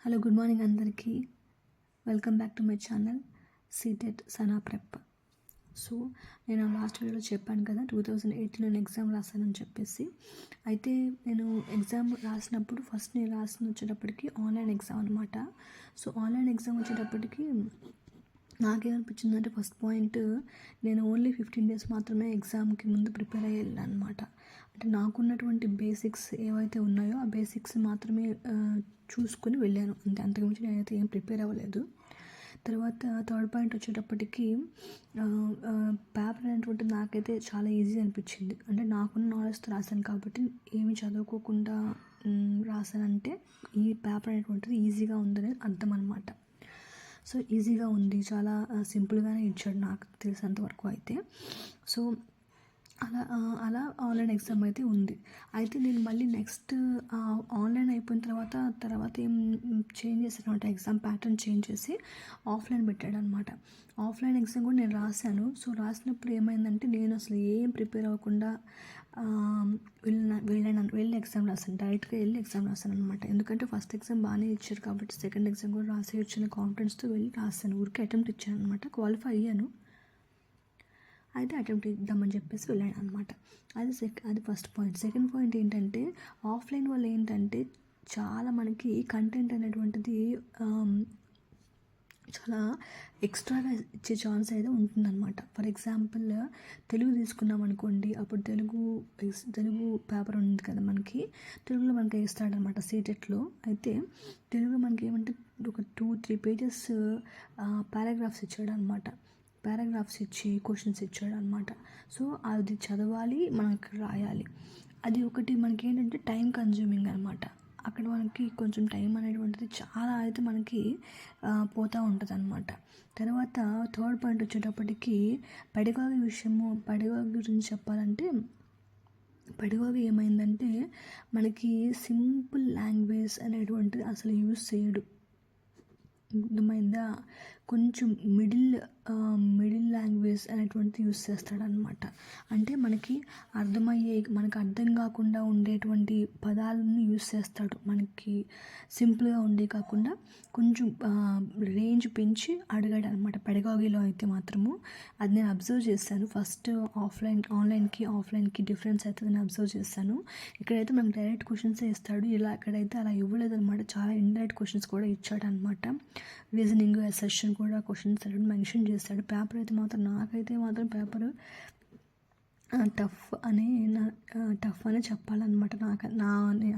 Hello, good morning అందరికీ. Welcome back to my channel CTET Sana prep. So నేను last వీడియోలో చెప్పాను కదా 2018 నేను ఎగ్జామ్ రాశానని చెప్పేసి. అయితే నేను ఎగ్జామ్ రాసినప్పుడు ఫస్ట్ నేను వచ్చేటప్పటికి ఆన్లైన్ ఎగ్జామ్ అనమాట. సో ఆన్లైన్ ఎగ్జామ్ వచ్చేటప్పటికి నాకేమనిపించిందంటే ఫస్ట్ పాయింట్, నేను ఓన్లీ 15 days మాత్రమే ఎగ్జామ్కి ముందు ప్రిపేర్ అయ్యి వెళ్ళాను అనమాట. అంటే నాకున్నటువంటి బేసిక్స్ ఏవైతే ఉన్నాయో ఆ బేసిక్స్ మాత్రమే చూసుకొని వెళ్ళాను అంతే. అంతకుమించి నేనైతే ఏం ప్రిపేర్ అవ్వలేదు. తర్వాత థర్డ్ పాయింట్ వచ్చేటప్పటికి పేపర్ అనేటువంటిది నాకైతే చాలా ఈజీ అనిపించింది. అంటే నాకున్న నాలెడ్జ్తో రాశాను కాబట్టి ఏమి చదువుకోకుండా రాశానంటే ఈ పేపర్ అనేటువంటిది ఈజీగా ఉందని అర్థం అనమాట. సో ఈజీగా ఉంది, చాలా సింపుల్గానే ఇచ్చాడు నాకు తెలిసినంతవరకు అయితే. సో అలా ఆన్లైన్ ఎగ్జామ్ అయితే ఉంది. అయితే నేను మళ్ళీ నెక్స్ట్ ఆన్లైన్ అయిపోయిన తర్వాత ఏం చేంజ్ చేశానంటే ఎగ్జామ్ ప్యాటర్న్ చేంజ్ చేసి ఆఫ్లైన్ పెట్టాడు అనమాట. ఆఫ్లైన్ ఎగ్జామ్ కూడా నేను రాశాను. సో రాసినప్పుడు ఏమైందంటే నేను అసలు ఏం ప్రిపేర్ అవ్వకుండా వెళ్ళి ఎగ్జామ్ రాశాను. డైరెక్ట్గా వెళ్ళి ఎగ్జామ్ రాశాను అనమాట. ఎందుకంటే ఫస్ట్ ఎగ్జామ్ బాగానే ఇచ్చారు కాబట్టి సెకండ్ ఎగ్జామ్ కూడా రాసేయొచ్చిన కాన్ఫిడెన్స్తో వెళ్ళి రాశాను. ఊరికే అటెంప్ట్ ఇచ్చాను అనమాట. క్వాలిఫై అయ్యాను. అయితే అటెంప్ట్ ఇద్దామని చెప్పేసి వెళ్ళాను అనమాట. అది ఫస్ట్ పాయింట్. సెకండ్ పాయింట్ ఏంటంటే ఆఫ్లైన్ వల్ల ఏంటంటే చాలా మనకి కంటెంట్ అనేటువంటిది చాలా ఎక్స్ట్రాగా ఇచ్చే ఛాన్స్ అయితే ఉంటుందన్నమాట. ఫర్ ఎగ్జాంపుల్ తెలుగు తీసుకున్నాం అనుకోండి, అప్పుడు తెలుగు పేపర్ ఉంది కదా మనకి, తెలుగులో మనకి ఇస్తాడనమాట సీటెట్లో. అయితే తెలుగులో మనకి ఏమంటే ఒక 2-3 pages పారాగ్రాఫ్స్ ఇచ్చాడు అనమాట. పారాగ్రాఫ్స్ ఇచ్చి క్వశ్చన్స్ ఇచ్చాడు అనమాట. సో అది చదవాలి, మనకి రాయాలి. అది ఒకటి మనకి ఏంటంటే టైం కన్జ్యూమింగ్ అనమాట. అక్కడ మనకి కొంచెం టైం అనేటువంటిది చాలా అయితే మనకి పోతూ ఉంటుంది అనమాట. తర్వాత థర్డ్ పాయింట్ వచ్చేటప్పటికి పెడగాగి గురించి చెప్పాలంటే, పెడగాగి ఏమైందంటే మనకి సింపుల్ లాంగ్వేజ్ అనేటువంటిది అసలు యూజ్ చేయడు. అర్థమైందా? కొంచెం మిడిల్ లాంగ్వేజ్ అనేటువంటిది యూస్ చేస్తాడనమాట. అంటే మనకి అర్థం కాకుండా ఉండేటువంటి పదాలను యూస్ చేస్తాడు. మనకి సింపుల్గా ఉండే కాకుండా కొంచెం రేంజ్ పెంచి అడిగాడు అనమాట పెడగాగిలో అయితే మాత్రము. అది నేను అబ్జర్వ్ చేశాను. ఫస్ట్ ఆఫ్లైన్కి డిఫరెన్స్ అయితే నేను అబ్జర్వ్ చేశాను. ఇక్కడైతే మనకి డైరెక్ట్ క్వశ్చన్సే ఇస్తాడు. ఇక్కడైతే అలా ఇవ్వలేదు అనమాట. చాలా ఇండైరెక్ట్ క్వశ్చన్స్ కూడా ఇచ్చాడు అనమాట. రీజనింగ్, అసెషన్ కూడా క్వశ్చన్స్ మెన్షన్ చేస్తాడు. పేపర్ అయితే నాకైతే మాత్రం పేపర్ టఫ్ అనే చెప్పాలన్నమాట.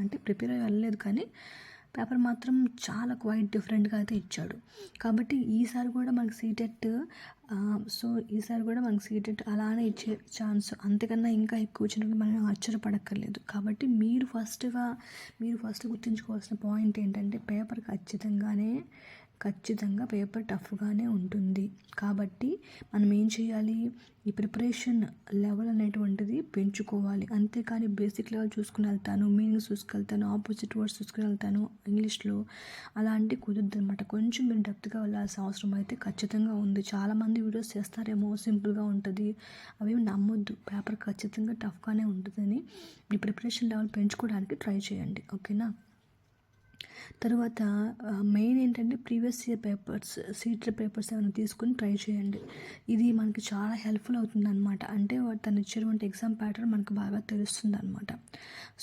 అంటే ప్రిపేర్ అయ్యి వెళ్ళలేదు కానీ పేపర్ మాత్రం చాలా క్వైట్ డిఫరెంట్గా అయితే ఇచ్చాడు. కాబట్టి ఈసారి కూడా మనకి సీటెట్ అలానే ఇచ్చే ఛాన్స్, అంతకన్నా ఇంకా ఎక్కువ ఇచ్చినప్పుడు మనం ఆశ్చర్యపడక్కర్లేదు. కాబట్టి మీరు ఫస్ట్ గుర్తుంచుకోవాల్సిన పాయింట్ ఏంటంటే పేపర్ ఖచ్చితంగా పేపర్ టఫ్గానే ఉంటుంది. కాబట్టి మనం ఏం చేయాలి, ఈ ప్రిపరేషన్ లెవెల్ అనేటువంటిది పెంచుకోవాలి. అంతేకాని బేసిక్ లెవెల్ చూసుకుని వెళ్తాను, మీనింగ్స్ చూసుకెళ్తాను, ఆపోజిట్ వర్డ్స్ చూసుకుని వెళ్తాను ఇంగ్లీష్లో, అలాంటి కుదరదు అనమాట. కొంచెం మీరు డెప్త్గా వెళ్ళాల్సిన అవసరం అయితే ఖచ్చితంగా ఉంది. చాలామంది వీడియోస్ చేస్తారేమో సింపుల్గా ఉంటుంది, అవేమి నమ్మొద్దు. పేపర్ ఖచ్చితంగా టఫ్గానే ఉంటుందని మీ ప్రిపరేషన్ లెవెల్ పెంచుకోవడానికి ట్రై చేయండి. ఓకేనా? తర్వాత మెయిన్ ఏంటంటే previous year papers, CTET papers ఏమైనా తీసుకుని ట్రై చేయండి. ఇది మనకి చాలా హెల్ప్ఫుల్ అవుతుంది అనమాట. అంటే తను ఇచ్చినటువంటి ఎగ్జామ్ ప్యాటర్న్ మనకు బాగా తెలుస్తుంది అనమాట.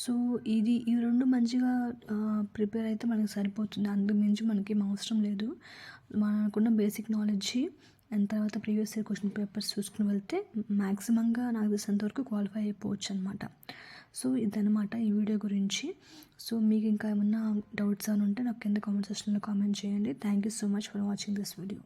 సో ఈ రెండు మంచిగా ప్రిపేర్ అయితే మనకి సరిపోతుంది. అందుకు మించి మనకి అవసరం లేదు. మనకున్న బేసిక్ నాలెడ్జ్ అండ్ తర్వాత ప్రీవియస్ ఇయర్ క్వశ్చన్ పేపర్స్ చూసుకుని వెళ్తే మ్యాక్సిమంగా నాకు తెలిసినంతవరకు క్వాలిఫై అయిపోవచ్చు అనమాట. సో ఇదనమాట ఈ వీడియో గురించి. సో మీకు ఇంకా ఏమన్నా డౌట్స్ అని ఉంటే నాకు కింద కామెంట్ సెక్షన్లో కామెంట్ చేయండి. Thank you so much for watching this video.